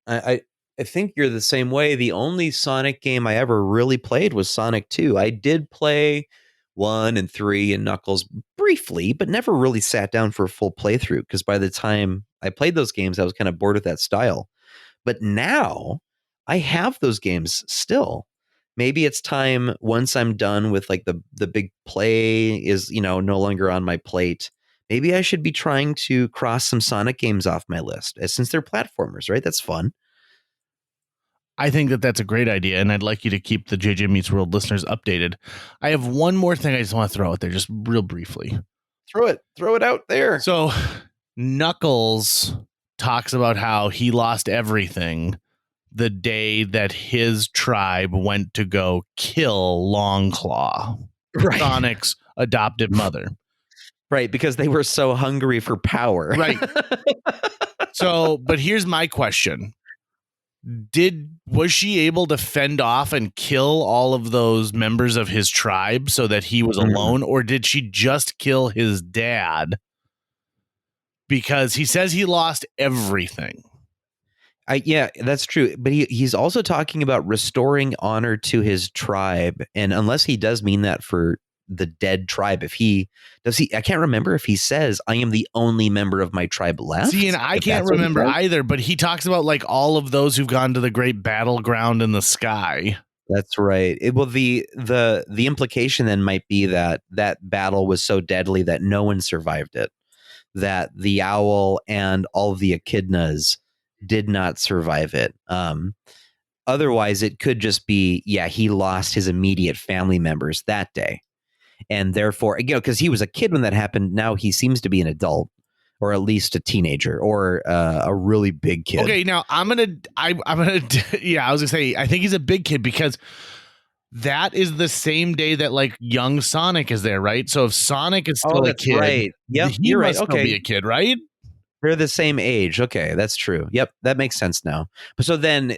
I think you're the same way. The only Sonic game I ever really played was Sonic 2. I did play 1 and 3 and Knuckles briefly, but never really sat down for a full playthrough because by the time I played those games, I was kind of bored with that style. But now I have those games still. Maybe it's time once I'm done with like the big play is, no longer on my plate. Maybe I should be trying to cross some Sonic games off my list since they're platformers, right? That's fun. I think that's a great idea, and I'd like you to keep the JJ Meets World listeners updated. I have one more thing I just want to throw out there, just real briefly. Throw it out there. So Knuckles talks about how he lost everything the day that his tribe went to go kill Longclaw, right. Sonic's adoptive mother. Right, because they were so hungry for power. Right. So, but here's my question. Was she able to fend off and kill all of those members of his tribe so that he was alone, or did she just kill his dad? Because he says he lost everything. Yeah, that's true. But he's also talking about restoring honor to his tribe. And unless he does mean that for the dead tribe, I can't remember if he says, I am the only member of my tribe left. See, and I can't remember either, but he talks about like all of those who've gone to the great battleground in the sky. That's right. The implication then might be that battle was so deadly that no one survived it. That the owl and all the echidnas did not survive it. Otherwise, it could just be, he lost his immediate family members that day. And therefore, because he was a kid when that happened, now he seems to be an adult or at least a teenager or a really big kid. Okay, now I was gonna say, I think he's a big kid because that is the same day that like young Sonic is there, right? So if Sonic is still a kid, right. Yep, you're right. Okay, be a kid, right? They're the same age. Okay, that's true. Yep, that makes sense now. But so then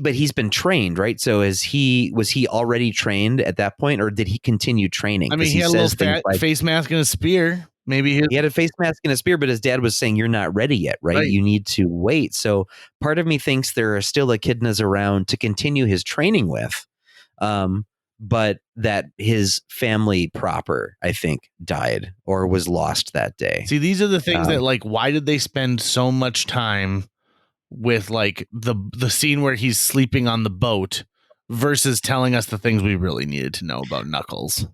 but he's been trained, right? So was he already trained at that point, or did he continue training? I mean, he had a little fat face mask and a spear. Maybe he had a face mask and a spear, but his dad was saying, you're not ready yet, right? You need to wait. So part of me thinks there are still echidnas around to continue his training with. But that his family proper, I think, died or was lost that day. See, these are the things that like, why did they spend so much time with like the scene where he's sleeping on the boat versus telling us the things we really needed to know about Knuckles?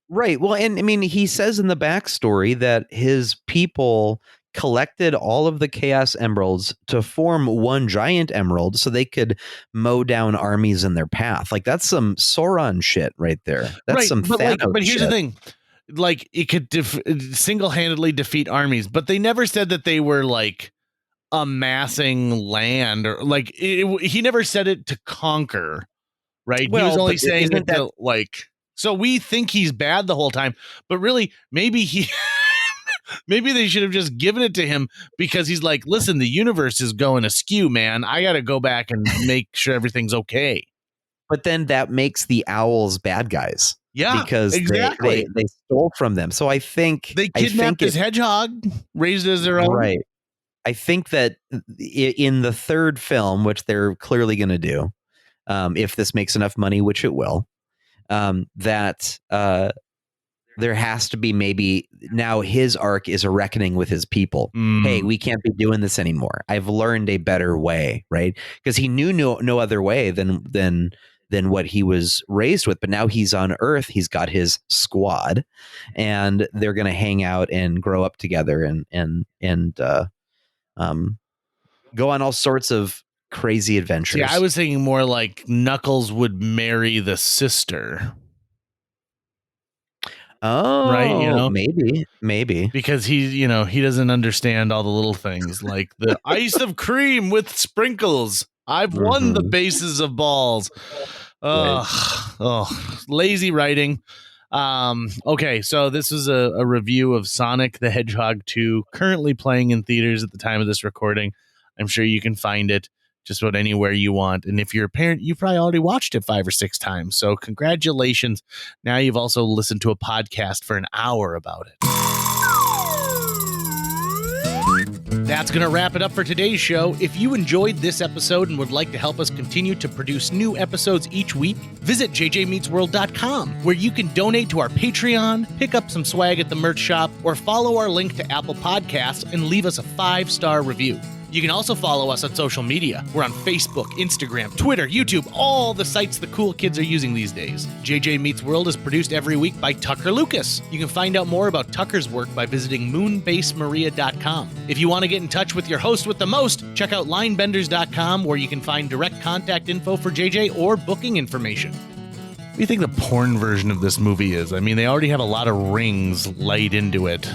Right. Well, and I mean, he says in the backstory that his people collected all of the Chaos Emeralds to form one giant emerald so they could mow down armies in their path. Like that's some Sauron shit right there. That's right, some Thanos but here's shit. The thing. Like it could single-handedly defeat armies, but they never said that they were like amassing land or like he never said it to conquer, right? Well, he was only saying that like, so we think he's bad the whole time, but really maybe maybe they should have just given it to him because he's like, listen, the universe is going askew, man. I got to go back and make sure everything's okay. But then that makes the owls bad guys. Yeah, because exactly. They stole from them. So I think they kidnapped his hedgehog, raised it as their own. Right. I think that in the third film, which they're clearly going to do, if this makes enough money, which it will, that there has to be maybe now his arc is a reckoning with his people. Hey, we can't be doing this anymore. I've learned a better way, right? Because he knew no other way than what he was raised with. But now he's on Earth. He's got his squad, and they're going to hang out and grow up together and go on all sorts of crazy adventures. Yeah, I was thinking more like Knuckles would marry the sister. Oh, right. You know, maybe because he doesn't understand all the little things like the ice of cream with sprinkles. I've won the bases of balls. Lazy writing. Okay, so this is a review of Sonic the Hedgehog 2, currently playing in theaters at the time of this recording. I'm sure you can find it just about anywhere you want. And if you're a parent, you've probably already watched it 5 or 6 times. So congratulations. Now you've also listened to a podcast for an hour about it. That's going to wrap it up for today's show. If you enjoyed this episode and would like to help us continue to produce new episodes each week, visit jjmeetsworld.com, where you can donate to our Patreon, pick up some swag at the merch shop, or follow our link to Apple Podcasts and leave us a 5-star review. You can also follow us on social media. We're on Facebook, Instagram, Twitter, YouTube, all the sites the cool kids are using these days. JJ Meets World is produced every week by Tucker Lucas. You can find out more about Tucker's work by visiting moonbasemaria.com. If you want to get in touch with your host with the most, check out linebenders.com, where you can find direct contact info for JJ or booking information. What do you think the porn version of this movie is? I mean, they already have a lot of rings laid into it.